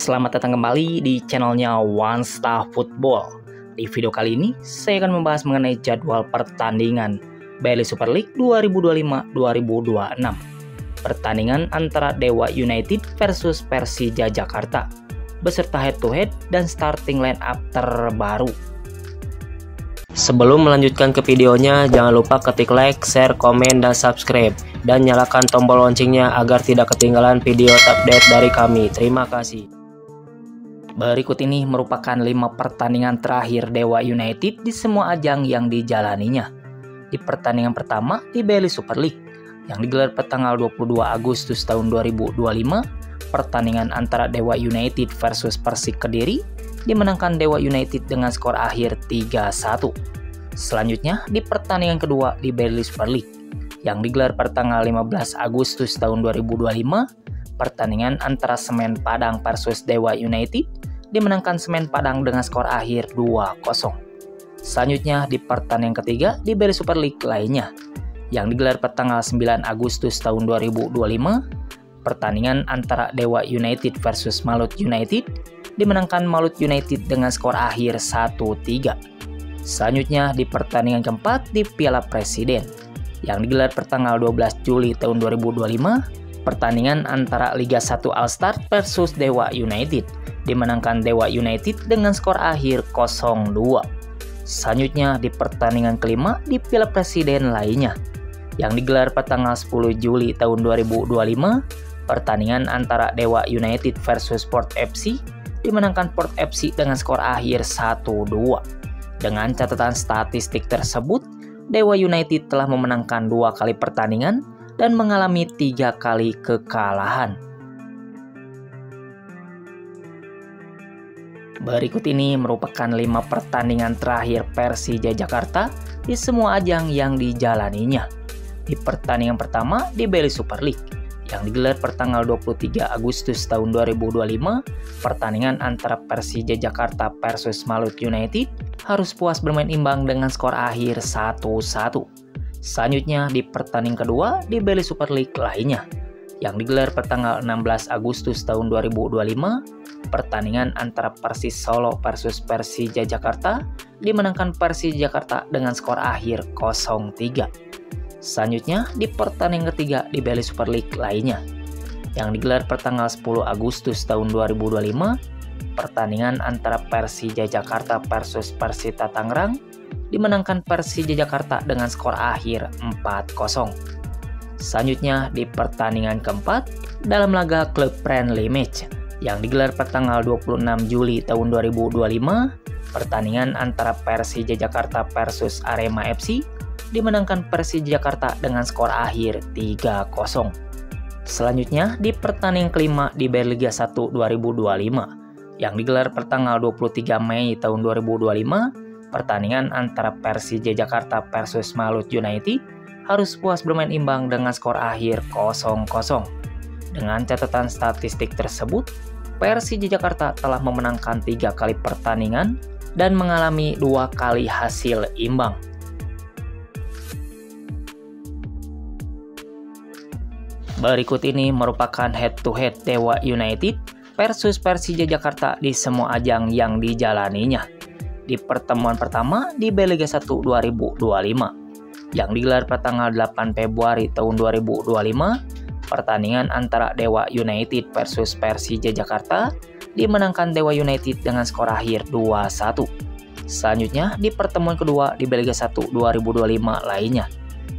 Selamat datang kembali di channelnya One Star Football. Di video kali ini, saya akan membahas mengenai jadwal pertandingan BRI Super League 2025-2026. Pertandingan antara Dewa United versus Persija Jakarta, beserta head-to-head dan starting line up terbaru. Sebelum melanjutkan ke videonya, jangan lupa ketik like, share, komen, dan subscribe. Dan nyalakan tombol loncengnya agar tidak ketinggalan video update dari kami. Terima kasih. Berikut ini merupakan 5 pertandingan terakhir Dewa United di semua ajang yang dijalaninya. Di pertandingan pertama di BRI Super League yang digelar pada tanggal 22 Agustus tahun 2025, pertandingan antara Dewa United versus Persik Kediri dimenangkan Dewa United dengan skor akhir 3-1. Selanjutnya di pertandingan kedua di BRI Super League yang digelar pada tanggal 15 Agustus tahun 2025, pertandingan antara Semen Padang versus Dewa United dimenangkan Semen Padang dengan skor akhir 2-0. Selanjutnya di pertandingan ketiga di BRI Super League lainnya yang digelar pada tanggal 9 Agustus tahun 2025, pertandingan antara Dewa United versus Malut United dimenangkan Malut United dengan skor akhir 1-3. Selanjutnya di pertandingan keempat di Piala Presiden yang digelar pada tanggal 12 Juli tahun 2025, pertandingan antara Liga 1 All Star versus Dewa United dimenangkan Dewa United dengan skor akhir 0-2. Selanjutnya di pertandingan kelima di Piala Presiden lainnya yang digelar pada tanggal 10 Juli tahun 2025, pertandingan antara Dewa United versus Port FC dimenangkan Port FC dengan skor akhir 1-2. Dengan catatan statistik tersebut, Dewa United telah memenangkan 2 kali pertandingan dan mengalami 3 kali kekalahan. Berikut ini merupakan 5 pertandingan terakhir Persija Jakarta di semua ajang yang dijalaninya. Di pertandingan pertama di BRI Super League yang digelar pada tanggal 23 Agustus tahun 2025, pertandingan antara Persija Jakarta versus Malut United harus puas bermain imbang dengan skor akhir 1-1. Selanjutnya di pertandingan kedua di BRI Super League lainnya yang digelar pada tanggal 16 Agustus tahun 2025, pertandingan antara Persis Solo versus Persija Jakarta dimenangkan Persija Jakarta dengan skor akhir 0-3. Selanjutnya di pertandingan ketiga di BRI Super League lainnya yang digelar pada tanggal 10 Agustus tahun 2025, pertandingan antara Persija Jakarta versus Persita Tangerang dimenangkan Persija Jakarta dengan skor akhir 4-0. Selanjutnya di pertandingan keempat dalam laga klub friendly match yang digelar pada tanggal 26 Juli tahun 2025, pertandingan antara Persija Jakarta versus Arema FC dimenangkan Persija Jakarta dengan skor akhir 3-0. Selanjutnya di pertandingan kelima di BRI Liga 1 2025 yang digelar pada tanggal 23 Mei tahun 2025, pertandingan antara Persija Jakarta versus Malut United harus puas bermain imbang dengan skor akhir 0-0. Dengan catatan statistik tersebut, Persija Jakarta telah memenangkan 3 kali pertandingan dan mengalami 2 kali hasil imbang. Berikut ini merupakan head-to-head Dewa United versus Persija Jakarta di semua ajang yang dijalaninya. Di pertemuan pertama di BRI Liga 1 2025 yang digelar pada tanggal 8 Februari tahun 2025, pertandingan antara Dewa United versus Persija Jakarta dimenangkan Dewa United dengan skor akhir 2-1. Selanjutnya di pertemuan kedua di BRI Liga 1 2025 lainnya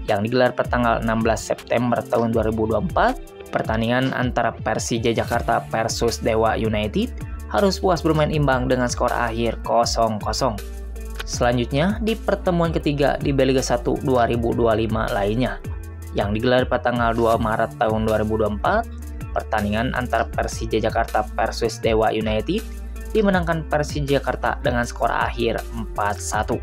yang digelar pada tanggal 16 September tahun 2024, pertandingan antara Persija Jakarta versus Dewa United harus puas bermain imbang dengan skor akhir 0-0. Selanjutnya di pertemuan ketiga di BRI Liga 1 2025 lainnya yang digelar pada tanggal 2 Maret tahun 2024, pertandingan antara Persija Jakarta versus Dewa United dimenangkan Persija Jakarta dengan skor akhir 4-1.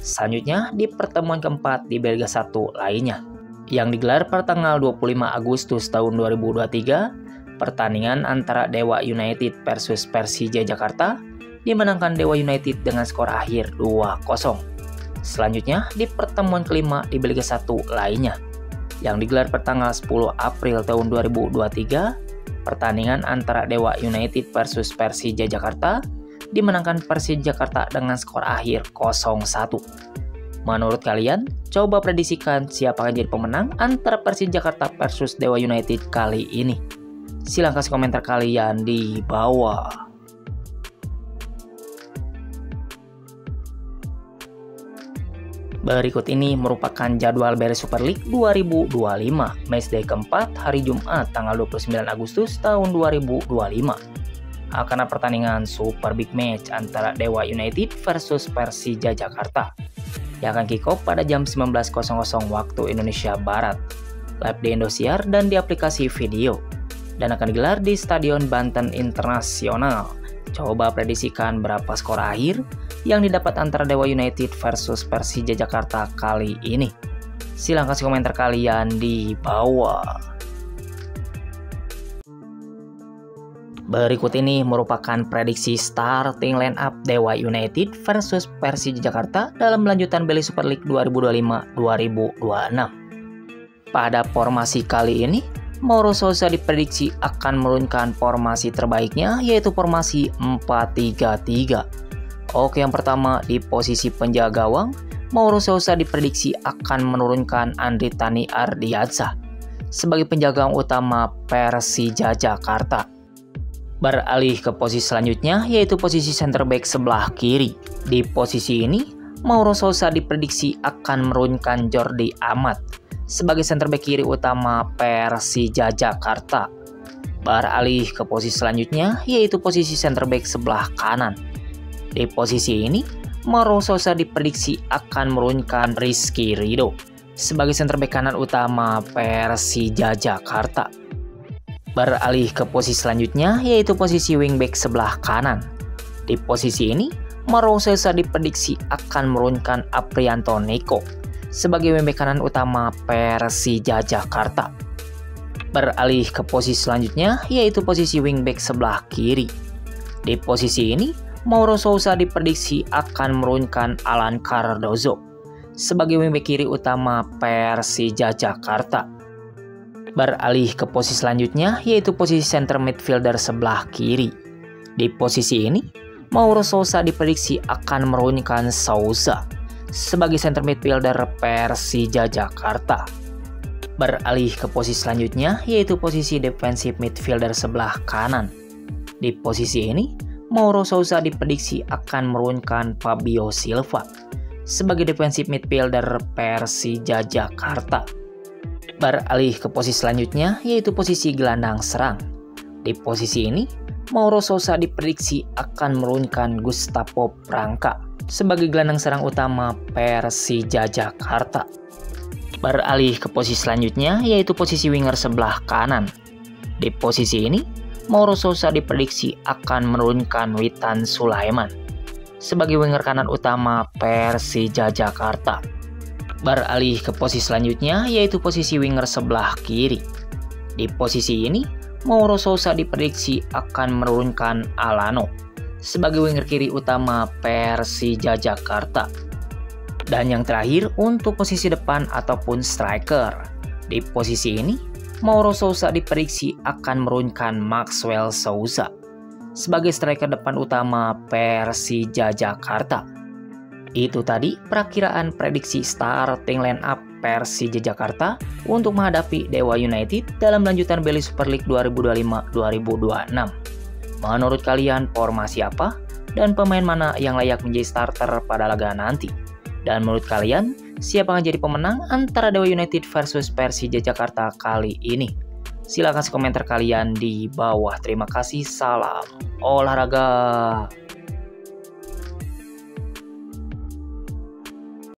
Selanjutnya di pertemuan keempat di BRI Liga 1 lainnya yang digelar pada tanggal 25 Agustus tahun 2023, pertandingan antara Dewa United versus Persija Jakarta dimenangkan Dewa United dengan skor akhir 2-0. Selanjutnya di pertemuan kelima di BRI Liga 1 lainnya yang digelar pada tanggal 10 April tahun 2023, Pertandingan antara Dewa United versus Persija Jakarta dimenangkan Persija Jakarta dengan skor akhir 0-1. Menurut kalian, coba prediksikan siapa akan jadi pemenang antara Persija Jakarta versus Dewa United kali ini. Silahkan kasih komentar kalian di bawah. Berikut ini merupakan jadwal beres Super League 2025, matchday keempat hari Jumat tanggal 29 Agustus tahun 2025. Akan ada pertandingan super big match antara Dewa United versus Persija Jakarta yang akan kick off pada jam 19.00 waktu Indonesia Barat, live di Indosiar dan di aplikasi video, dan akan digelar di Stadion Banten Internasional. Coba prediksikan berapa skor akhir yang didapat antara Dewa United versus Persija Jakarta kali ini. Silahkan kasih komentar kalian di bawah. Berikut ini merupakan prediksi starting line up Dewa United versus Persija Jakarta dalam lanjutan Beli Super League 2025-2026. Pada formasi kali ini, Mauro Sousa diprediksi akan menurunkan formasi terbaiknya, yaitu formasi 4-3-3. Oke, yang pertama di posisi penjaga gawang, Mauro Sousa diprediksi akan menurunkan Andri Tani Ardiansyah sebagai penjaga gawang utama Persija Jakarta. Beralih ke posisi selanjutnya, yaitu posisi center back sebelah kiri. Di posisi ini, Mauro Sousa diprediksi akan menurunkan Jordi Amat sebagai center back kiri utama Persija Jakarta. Beralih ke posisi selanjutnya, yaitu posisi center back sebelah kanan. Di posisi ini, Mauro Sousa diprediksi akan menurunkan Rizky Ridho sebagai center back kanan utama Persija Jakarta. Beralih ke posisi selanjutnya, yaitu posisi wingback sebelah kanan. Di posisi ini, Mauro Sousa diprediksi akan menurunkan Aprianto Neko sebagai wingback kanan utama Persija Jakarta. Beralih ke posisi selanjutnya, yaitu posisi wingback sebelah kiri. Di posisi ini, Mauro Sousa diprediksi akan menurunkan Alan Cardozo sebagai wingback kiri utama Persija Jakarta. Beralih ke posisi selanjutnya, yaitu posisi center midfielder sebelah kiri. Di posisi ini, Mauro Sousa diprediksi akan menurunkan Sousa sebagai center midfielder Persija Jakarta. Beralih ke posisi selanjutnya, yaitu posisi defensive midfielder sebelah kanan. Di posisi ini, Mauro Sousa diprediksi akan menurunkan Fabio Silva sebagai defensive midfielder Persija Jakarta. Beralih ke posisi selanjutnya, yaitu posisi gelandang serang. Di posisi ini, Mauro Sousa diprediksi akan menurunkan Gustavo Branca sebagai gelandang serang utama Persija Jakarta. Beralih ke posisi selanjutnya, yaitu posisi winger sebelah kanan. Di posisi ini, Mauro Sousa diprediksi akan menurunkan Witan Sulaiman sebagai winger kanan utama Persija Jakarta. Beralih ke posisi selanjutnya, yaitu posisi winger sebelah kiri. Di posisi ini, Mauro Sousa diprediksi akan menurunkan Alano sebagai winger kiri utama Persija Jakarta. Dan yang terakhir untuk posisi depan ataupun striker. Di posisi ini, Mauro Sousa diprediksi akan menurunkan Maxwell Sousa sebagai striker depan utama Persija Jakarta. Itu tadi perakiraan prediksi starting line up Persija Jakarta untuk menghadapi Dewa United dalam lanjutan Beli Super League 2025-2026. Menurut kalian formasi apa dan pemain mana yang layak menjadi starter pada laga nanti? Dan menurut kalian siapa yang jadi pemenang antara Dewa United versus Persija Jakarta kali ini? Silahkan komentar kalian di bawah. Terima kasih, salam olahraga.